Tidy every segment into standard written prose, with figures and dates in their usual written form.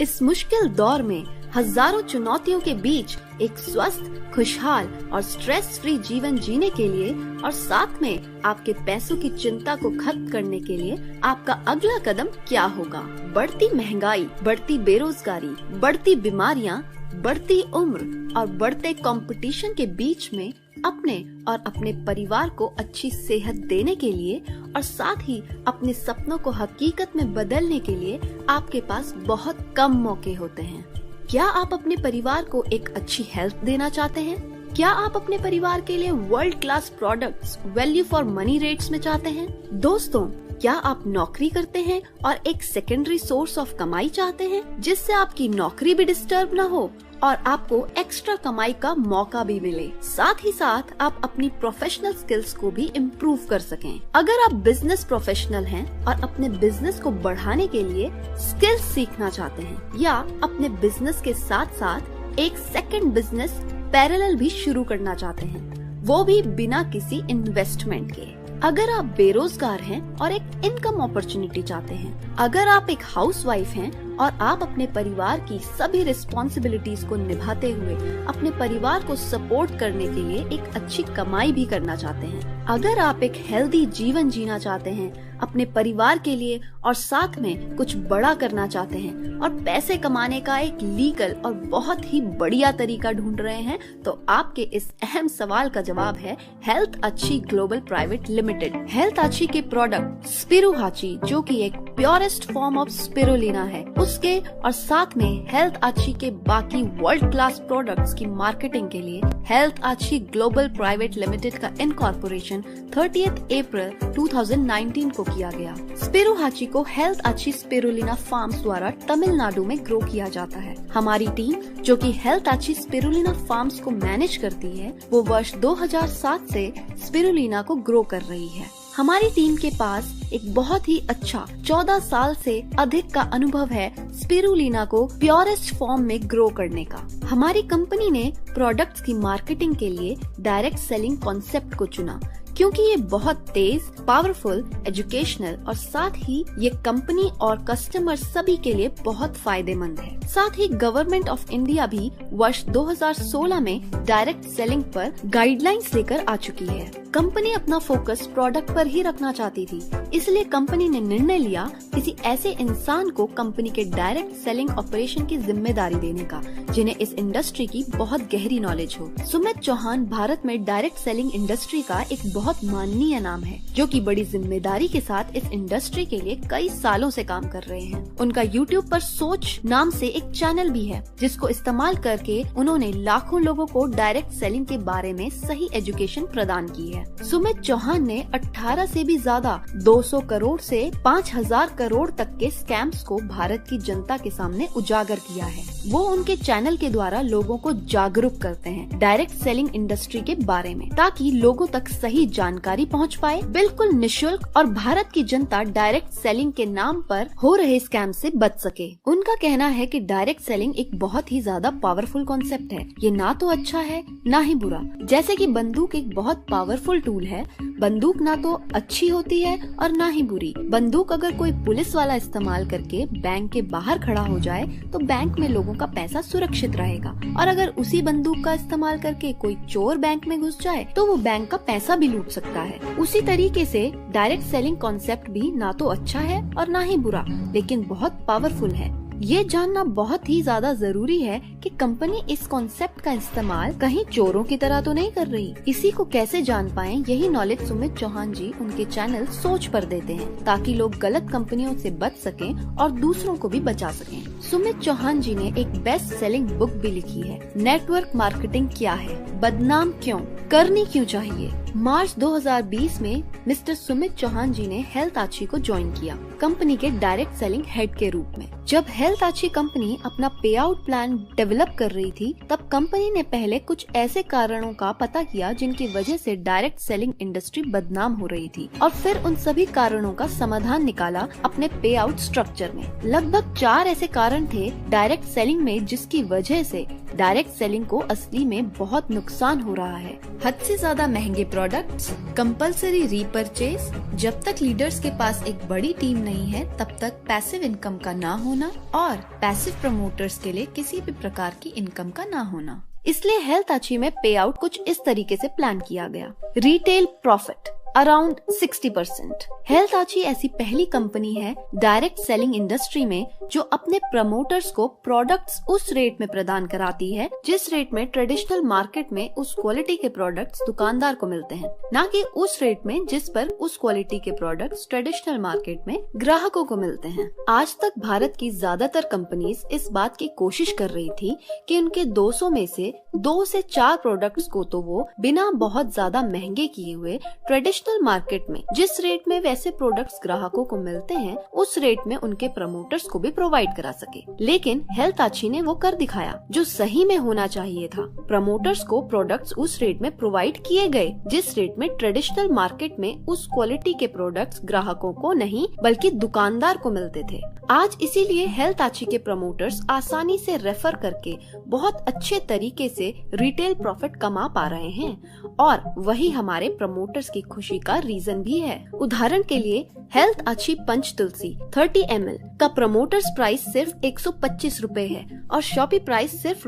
इस मुश्किल दौर में हजारों चुनौतियों के बीच एक स्वस्थ, खुशहाल और स्ट्रेस फ्री जीवन जीने के लिए और साथ में आपके पैसों की चिंता को खत्म करने के लिए आपका अगला कदम क्या होगा? बढ़ती महंगाई, बढ़ती बेरोजगारी, बढ़ती बीमारियां, बढ़ती उम्र और बढ़ते कंपटीशन के बीच में अपने और अपने परिवार को अच्छी सेहत देने के लिए और साथ ही अपने सपनों को हकीकत में बदलने के लिए आपके पास बहुत कम मौके होते हैं। क्या आप अपने परिवार को एक अच्छी हेल्थ देना चाहते हैं? क्या आप अपने परिवार के लिए world class products value for money rates में चाहते हैं? दोस्तों, क्या आप नौकरी करते हैं और एक सेकेंडरी सोर्स ऑफ कमाई चाहते हैं जिससे आपकी नौकरी भी डिस्टर्ब न हो और आपको एक्स्ट्रा कमाई का मौका भी मिले, साथ ही साथ आप अपनी प्रोफेशनल स्किल्स को भी इम्प्रूव कर सकें? अगर आप बिजनेस प्रोफेशनल हैं और अपने बिजनेस को बढ़ाने के लिए स्किल्स सीखना चाहते हैं या अपने बिजनेस के साथ साथ एक सेकंड बिजनेस पैरेलल भी शुरू करना चाहते हैं, वो भी बिना किसी इन्वेस्टमेंट के। अगर आप बेरोजगार हैं और एक इनकम अपॉर्चुनिटी चाहते हैं, अगर आप एक हाउसवाइफ हैं और आप अपने परिवार की सभी रिस्पॉन्सिबिलिटीज को निभाते हुए अपने परिवार को सपोर्ट करने के लिए एक अच्छी कमाई भी करना चाहते हैं, अगर आप एक हेल्दी जीवन जीना चाहते हैं अपने परिवार के लिए और साथ में कुछ बड़ा करना चाहते हैं और पैसे कमाने का एक लीगल और बहुत ही बढ़िया तरीका ढूंढ रहे हैं, तो आपके इस अहम सवाल का जवाब है हेल्थ अच्छी ग्लोबल प्राइवेट लिमिटेड। हेल्थ अच्छी के प्रोडक्ट स्पिरुहाची, जो कि एक प्योरेस्ट फॉर्म ऑफ स्पिरुलिना है, उसके और साथ में हेल्थ अच्छी के बाकी वर्ल्ड क्लास प्रोडक्ट्स की मार्केटिंग के लिए हेल्थ अच्छी ग्लोबल प्राइवेट लिमिटेड का इनकॉर्पोरेशन 30 अप्रैल 2019 को किया गया। स्पिरुहाची को हेल्थ अच्छी स्पिरुलिना फार्म्स द्वारा तमिलनाडु में ग्रो किया जाता है। हमारी टीम, जो कि हेल्थ अच्छी स्पिरुलिना फार्म्स को मैनेज करती है, वो वर्ष 2007 से स्पिरुलिना को ग्रो कर रही है। हमारी टीम के पास एक बहुत ही अच्छा 14 साल से अधिक का अनुभव है स्पिरुलिना को प्योरेस्ट फॉर्म में ग्रो करने का। हमारी कंपनी ने प्रोडक्ट्स की मार्केटिंग के लिए डायरेक्ट सेलिंग कॉन्सेप्ट को चुना क्योंकि ये बहुत तेज, पावरफुल, एजुकेशनल और साथ ही ये कंपनी और कस्टमर सभी के लिए बहुत फायदेमंद है। साथ ही गवर्नमेंट ऑफ इंडिया भी वर्ष 2016 में डायरेक्ट सेलिंग पर गाइडलाइंस लेकर आ चुकी है। कंपनी अपना फोकस प्रोडक्ट पर ही रखना चाहती थी, इसलिए कंपनी ने निर्णय लिया किसी ऐसे इंसान को कंपनी के डायरेक्ट सेलिंग ऑपरेशन की जिम्मेदारी देने का जिन्हें इस इंडस्ट्री की बहुत गहरी नॉलेज हो। सुमित चौहान भारत में डायरेक्ट सेलिंग इंडस्ट्री का एक बहुत माननीय नाम है, जो कि बड़ी जिम्मेदारी के साथ इस इंडस्ट्री के लिए कई सालों से काम कर रहे हैं। उनका YouTube पर सोच नाम से एक चैनल भी है, जिसको इस्तेमाल करके उन्होंने लाखों लोगों को डायरेक्ट सेलिंग के बारे में सही एजुकेशन प्रदान की है। सुमित चौहान ने 18 से भी ज्यादा 200 करोड़ से 5000 करोड़ तक के स्कैम्स को भारत की जनता के सामने उजागर किया है। वो उनके चैनल के द्वारा लोगों को जागरूक करते हैं डायरेक्ट सेलिंग इंडस्ट्री के बारे में, ताकि लोगों तक सही जानकारी पहुंच पाए, बिल्कुल निशुल्क, और भारत की जनता डायरेक्ट सेलिंग के नाम पर हो रहे स्कैम से बच सके। उनका कहना है कि डायरेक्ट सेलिंग एक बहुत ही ज्यादा पावरफुल कॉन्सेप्ट है। ये ना तो अच्छा है ना ही बुरा। जैसे कि बंदूक एक बहुत पावरफुल टूल है, बंदूक ना तो अच्छी होती है और ना ही बुरी। बंदूक अगर कोई पुलिस वाला इस्तेमाल करके बैंक के बाहर खड़ा हो जाए तो बैंक में लोगों का पैसा सुरक्षित रहेगा, और अगर उसी बंदूक का इस्तेमाल करके कोई चोर बैंक में घुस जाए तो वो बैंक का पैसा भी लूट सकता है। उसी तरीके से डायरेक्ट सेलिंग कॉन्सेप्ट भी ना तो अच्छा है और ना ही बुरा, लेकिन बहुत पावरफुल है। ये जानना बहुत ही ज्यादा जरूरी है कि कंपनी इस कॉन्सेप्ट का इस्तेमाल कहीं चोरों की तरह तो नहीं कर रही। इसी को कैसे जान पाएं, यही नॉलेज सुमित चौहान जी उनके चैनल सोच पर देते हैं, ताकि लोग गलत कंपनियों से बच सकें और दूसरों को भी बचा सकें। सुमित चौहान जी ने एक बेस्ट सेलिंग बुक भी लिखी है, नेटवर्क मार्केटिंग क्या है, बदनाम क्यों, करनी क्यों चाहिए। मार्च 2020 में मिस्टर सुमित चौहान जी ने हेल्थ अच्छी को ज्वाइन किया कंपनी के डायरेक्ट सेलिंग हेड के रूप में। जब हेल्थ अच्छी कंपनी अपना पे आउट प्लान डेवलप कर रही थी, तब कंपनी ने पहले कुछ ऐसे कारणों का पता किया जिनकी वजह से डायरेक्ट सेलिंग इंडस्ट्री बदनाम हो रही थी, और फिर उन सभी कारणों का समाधान निकाला अपने पे आउट स्ट्रक्चर में। लगभग 4 ऐसे कारण थे डायरेक्ट सेलिंग में जिसकी वजह से डायरेक्ट सेलिंग को असली में बहुत नुकसान हो रहा है। हद से ज्यादा महंगे प्रोडक्ट्स, कंपल्सरी रीपरचेज, जब तक लीडर्स के पास एक बड़ी टीम नहीं है तब तक पैसिव इनकम का ना होना और पैसिव प्रमोटर्स के लिए किसी भी प्रकार की इनकम का ना होना। इसलिए हेल्थआची में पे आउट कुछ इस तरीके से प्लान किया गया। Retail profit around 60%। हेल्थआची ऐसी पहली कंपनी है डायरेक्ट सेलिंग इंडस्ट्री में जो अपने प्रमोटर्स को प्रोडक्ट्स उस रेट में प्रदान कराती है जिस रेट में ट्रेडिशनल मार्केट में उस क्वालिटी के प्रोडक्ट्स दुकानदार को मिलते हैं, न कि उस रेट में जिस पर उस क्वालिटी के प्रोडक्ट्स ट्रेडिशनल मार्केट में ग्राहकों को मिलते हैं। आज तक भारत की ज्यादातर कंपनीज इस बात की कोशिश कर रही थी कि उनके 200 में से 2 से 4 प्रोडक्ट्स को तो वो बिना बहुत ज्यादा महंगे किए हुए ट्रेडिशनल मार्केट में जिस रेट में वैसे प्रोडक्ट्स ग्राहकों को मिलते हैं उस रेट में उनके प्रमोटर्स को भी प्रोवाइड करा सके। लेकिन हेल्थआची ने वो कर दिखाया जो सही में होना चाहिए था। प्रमोटर्स को प्रोडक्ट्स उस रेट में प्रोवाइड किए गए जिस रेट में ट्रेडिशनल मार्केट में उस क्वालिटी के प्रोडक्ट्स ग्राहकों को नहीं बल्कि दुकानदार को मिलते थे। आज इसीलिए हेल्थआची के प्रमोटर्स आसानी से रेफर करके बहुत अच्छे तरीके से रिटेल प्रॉफिट कमा पा रहे हैं और वही हमारे प्रमोटर्स की खुशी का रीजन भी है। उदाहरण के लिए हेल्थआची पंच तुलसी 30 ml का प्रमोटर्स प्राइस सिर्फ 125 रुपए है और शॉपी प्राइस सिर्फ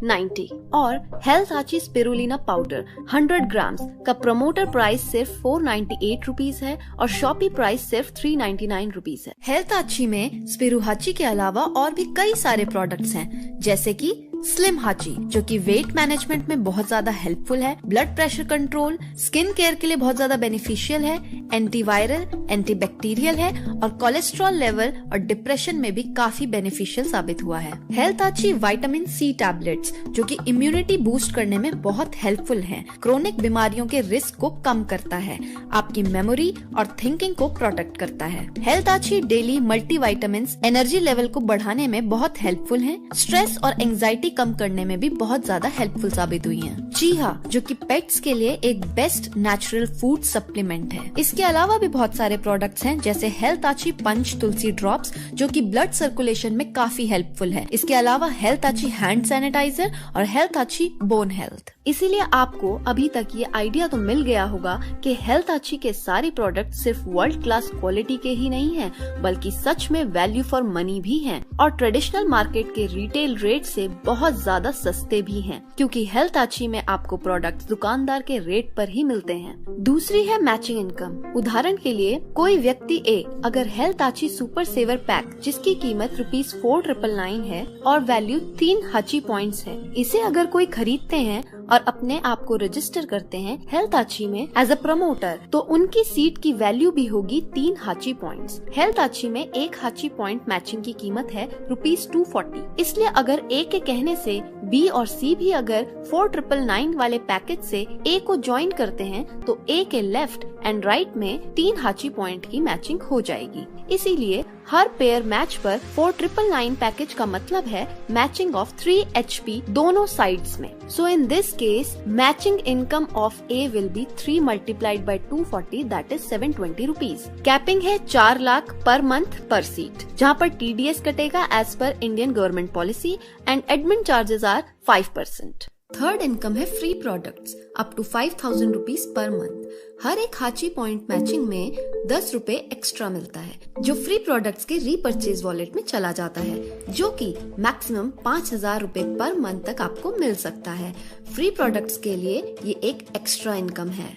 ₹90 और हेल्थआची स्पिरुलिना पाउडर 100 ग्राम्स का प्रमोटर प्राइस सिर्फ 498 रुपीस है और शॉपी प्राइस सिर्फ 399 रुपीस है। हेल्थआची में स्पिरुहाची के अलावा और भी कई सारे प्रोडक्ट्स हैं जैसे कि स्लिम हाची जो कि वेट मैनेजमेंट में बहुत ज्यादा हेल्पफुल है, blood pressure control, skin care के लिए बहुत ज्यादा बेनिफिशियल है, एंटीवायरल, एंटीबैक्टीरियल है और कोलेस्ट्रॉल लेवल और डिप्रेशन में भी काफी बेनिफिशियल साबित हुआ है। हेल्थआची विटामिन सी टैबलेट्स जो कि इम्यूनिटी बूस्ट करने में बहुत हेल्पफुल है, क्रोनिक बीमारियों के रिस्क को कम करता है, आपकी मेमोरी और थिंकिंग को प्रोटेक्ट करता है। हेल्थआची डेली मल्टीविटामिन एनर्जी लेवल को बढ़ाने में बहुत हेल्पफुल है, स्ट्रेस और एंजाइटी कम करने में भी बहुत ज्यादा हेल्पफुल साबित हुई हैं। जी हाँ, जो कि पेट्स के लिए एक बेस्ट नेचुरल फूड सप्लीमेंट है। इसके अलावा भी बहुत सारे प्रोडक्ट्स हैं जैसे हेल्थआची पंच तुलसी ड्रॉप्स जो कि ब्लड सर्कुलेशन में काफी हेल्पफुल है। इसके अलावा हेल्थआची हैंड सैनिटाइजर और हेल्थआची बोन हेल्थ। इसीलिए आपको अभी तक ये आइडिया तो मिल गया होगा कि हेल्थआची के सारे प्रोडक्ट सिर्फ वर्ल्ड क्लास क्वालिटी के ही नहीं हैं, बल्कि सच में वैल्यू फॉर मनी भी हैं और ट्रेडिशनल मार्केट के रिटेल रेट से बहुत ज्यादा सस्ते भी हैं, क्योंकि हेल्थआची में आपको प्रोडक्ट्स दुकानदार के रेट पर ही मिलते हैं। दूसरी है मैचिंग इनकम। उदाहरण के लिए कोई व्यक्ति ए अगर हेल्थआची सुपर सेवर पैक जिसकी कीमत ₹4,999 है और वैल्यू 3 हाची पॉइंट्स है, इसे अगर कोई खरीदते हैं और अपने आप को रजिस्टर करते हैं हेल्थआची में एज अ प्रमोटर तो उनकी सीट की वैल्यू भी होगी 3 हाची पॉइंट्स। हेल्थआची में 1 हाची पॉइंट मैचिंग की कीमत है ₹240। इसलिए अगर ए के कहने से बी और सी भी अगर 4,999 वाले पैकेज से ए को ज्वाइन करते हैं तो ए के लेफ्ट एंड राइट में 3 हाची पॉइंट की मैचिंग हो जाएगी। इसीलिए हर पेयर मैच पर 4,999 पैकेज का मतलब है मैचिंग ऑफ 3 HP दोनों साइड्स में। So in this case matching income of A will be 3 multiplied by 240 that is 720 rupees. Capping है 4 लाख पर मंथ पर सीट, जहाँ पर TDS कटेगा as per Indian government policy and admin charges are 5%। Third income है free products up to 5,000 rupees per month. हर एक हाची point matching में 10 रुपए एक्स्ट्रा मिलता है जो फ्री प्रोडक्ट्स के रीपरचेज वॉलेट में चला जाता है, जो कि मैक्सिमम 5,000 रुपए पर मंथ तक आपको मिल सकता है। फ्री प्रोडक्ट्स के लिए ये एक एक्स्ट्रा इनकम है।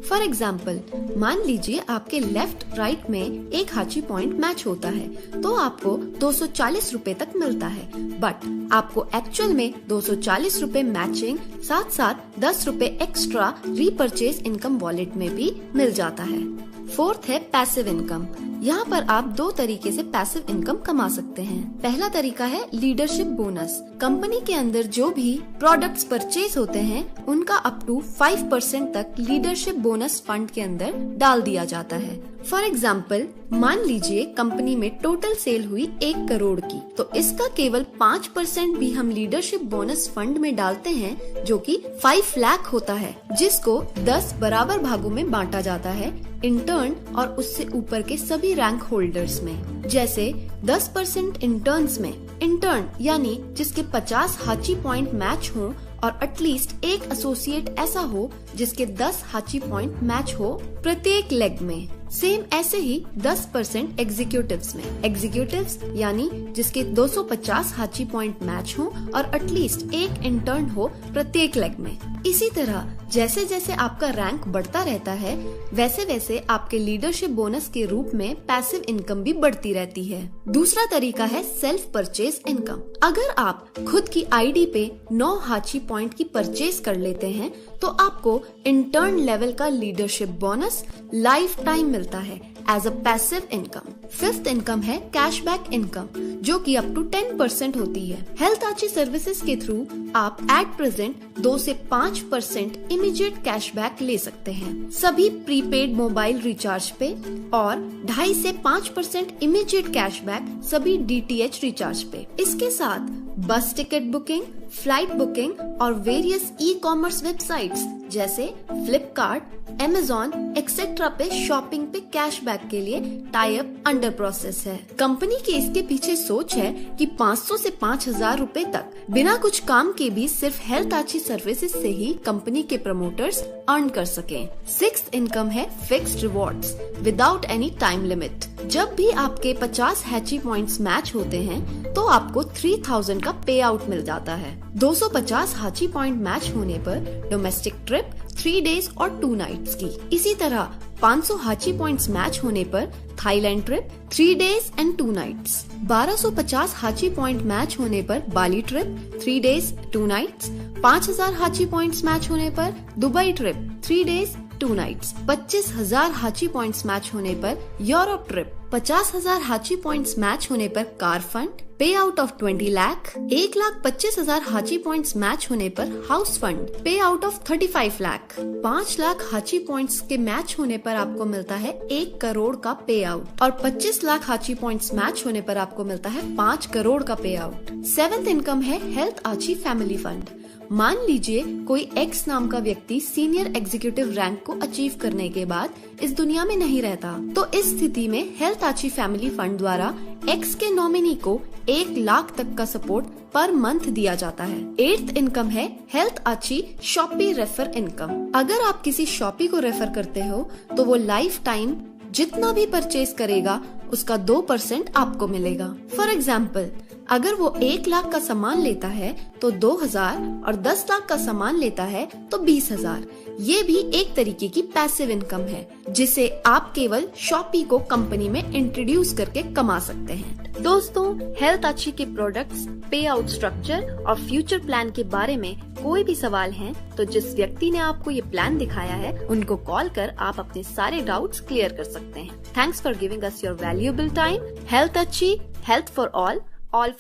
फॉर एग्जाम्पल, मान लीजिए आपके लेफ्ट राइट में एक हाची पॉइंट मैच होता है तो आपको 240 रुपए तक मिलता है, बट आपको एक्चुअल में 240 रुपए मैचिंग साथ साथ 10 रुपए एक्स्ट्रा रीपरचेज इनकम वॉलेट में भी मिल जाता है। फोर्थ है पैसिव इनकम। यहाँ पर आप 2 तरीके से पैसिव इनकम कमा सकते हैं। पहला तरीका है लीडरशिप बोनस। कंपनी के अंदर जो भी प्रोडक्ट्स परचेज होते हैं उनका अप टू 5% तक लीडरशिप बोनस फंड के अंदर डाल दिया जाता है। फॉर एग्जाम्पल, मान लीजिए कंपनी में टोटल सेल हुई 1 करोड़ की, तो इसका केवल 5% भी हम लीडरशिप बोनस फंड में डालते हैं जो कि 5 लाख होता है, जिसको 10 बराबर भागों में बांटा जाता है इंटर्न और उससे ऊपर के सभी रैंक होल्डर्स में। जैसे 10% इंटर्न्स में इंटर्न यानी जिसके 50 हाची पॉइंट मैच हो और एटलीस्ट एक एसोसिएट ऐसा हो जिसके 10 हाची पॉइंट मैच हो प्रत्येक लेग में। सेम ऐसे ही 10% एग्जीक्यूटिव्स में। एग्जीक्यूटिव्स यानी जिसके 250 हाची पॉइंट मैच हो और एटलीस्ट एक इंटर्न हो प्रत्येक लेग में। इसी तरह जैसे जैसे आपका रैंक बढ़ता रहता है वैसे वैसे आपके लीडरशिप बोनस के रूप में पैसिव इनकम भी बढ़ती रहती है। दूसरा तरीका है सेल्फ परचेज इनकम। अगर आप खुद की आईडी पे 9 हाची पॉइंट की परचेज कर लेते हैं तो आपको इंटर्न लेवल का लीडरशिप बोनस लाइफ टाइम मिलता है as a passive income. Fifth income है कैशबैक इनकम जो कि अप टू 10% होती है। हेल्थ आची सर्विसेज के थ्रू आप एट प्रेजेंट 2 से 5% इमीडिएट कैशबैक ले सकते हैं सभी प्रीपेड मोबाइल रिचार्ज पे और 2.5 से 5% इमीडिएट कैशबैक सभी DTH रिचार्ज पे। इसके साथ बस टिकट बुकिंग, फ्लाइट बुकिंग और वेरियस ई-कॉमर्स वेबसाइट्स जैसे फ्लिपकार्ट, Amazon एक्सेट्रा पे शॉपिंग पे कैशबैक के लिए टाई अप अंडर प्रोसेस है। कंपनी की इसके पीछे सोच है कि 500 से 5,000 रूपए तक बिना कुछ काम के भी सिर्फ हेल्थ आची सर्विसेज से ही कंपनी के प्रमोटर्स अर्न कर सकें। सिक्स्थ इनकम है fixed rewards without any time limit. जब भी आपके 50 हैची पॉइंट्स मैच होते हैं तो आपको 3000 का पे आउट मिल जाता है। 250 हाची पॉइंट मैच होने पर डोमेस्टिक ट्रिप 3 डेज और 2 नाइट्स की। इसी तरह 500 हाची पॉइंट्स मैच होने पर Thailand trip 3 days and 2 nights. 1250 हाची पॉइंट मैच होने पर बाली ट्रिप 3 डेज 2 नाइट्स। 5000 हाची पॉइंट्स मैच होने पर दुबई ट्रिप 3 डेज 2 नाइट्स। 25,000 हाची पॉइंट्स मैच होने पर यूरोप ट्रिप। 50,000 हाची पॉइंट्स मैच होने पर कार फंड पे आउट ऑफ 20 लाख। 1,25,000 हाची पॉइंट्स मैच होने पर हाउस फंड पे आउट ऑफ 35 लाख। 5 लाख हाची पॉइंट्स के मैच होने पर आपको मिलता है 1 करोड़ का पे आउट और 25 लाख हाची पॉइंट्स मैच होने पर आपको मिलता है 5 करोड़ का पे आउट। सेवेंथ इनकम है हेल्थ आची फैमिली फंड। मान लीजिए कोई एक्स नाम का व्यक्ति सीनियर एग्जीक्यूटिव रैंक को अचीव करने के बाद इस दुनिया में नहीं रहता, तो इस स्थिति में हेल्थ आची फैमिली फंड द्वारा एक्स के नॉमिनी को 1 लाख तक का सपोर्ट पर मंथ दिया जाता है। एट्थ इनकम है हेल्थ आची शॉपी रेफर इनकम। अगर आप किसी शॉपी को रेफर करते हो तो वो लाइफ टाइम जितना भी परचेज करेगा उसका 2% आपको मिलेगा। फॉर एग्जाम्पल अगर वो 1 लाख का सामान लेता है तो 2,000 और 10 लाख का सामान लेता है तो 20,000। ये भी एक तरीके की पैसिव इनकम है जिसे आप केवल शॉपी को कंपनी में इंट्रोड्यूस करके कमा सकते हैं। दोस्तों, हेल्थ आची के प्रोडक्ट्स, पे आउट स्ट्रक्चर और फ्यूचर प्लान के बारे में कोई भी सवाल हैं तो जिस व्यक्ति ने आपको ये प्लान दिखाया है उनको कॉल कर आप अपने सारे डाउट्स क्लियर कर सकते हैं। Thanks for giving us your valuable time. Health आची, health for all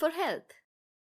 for health।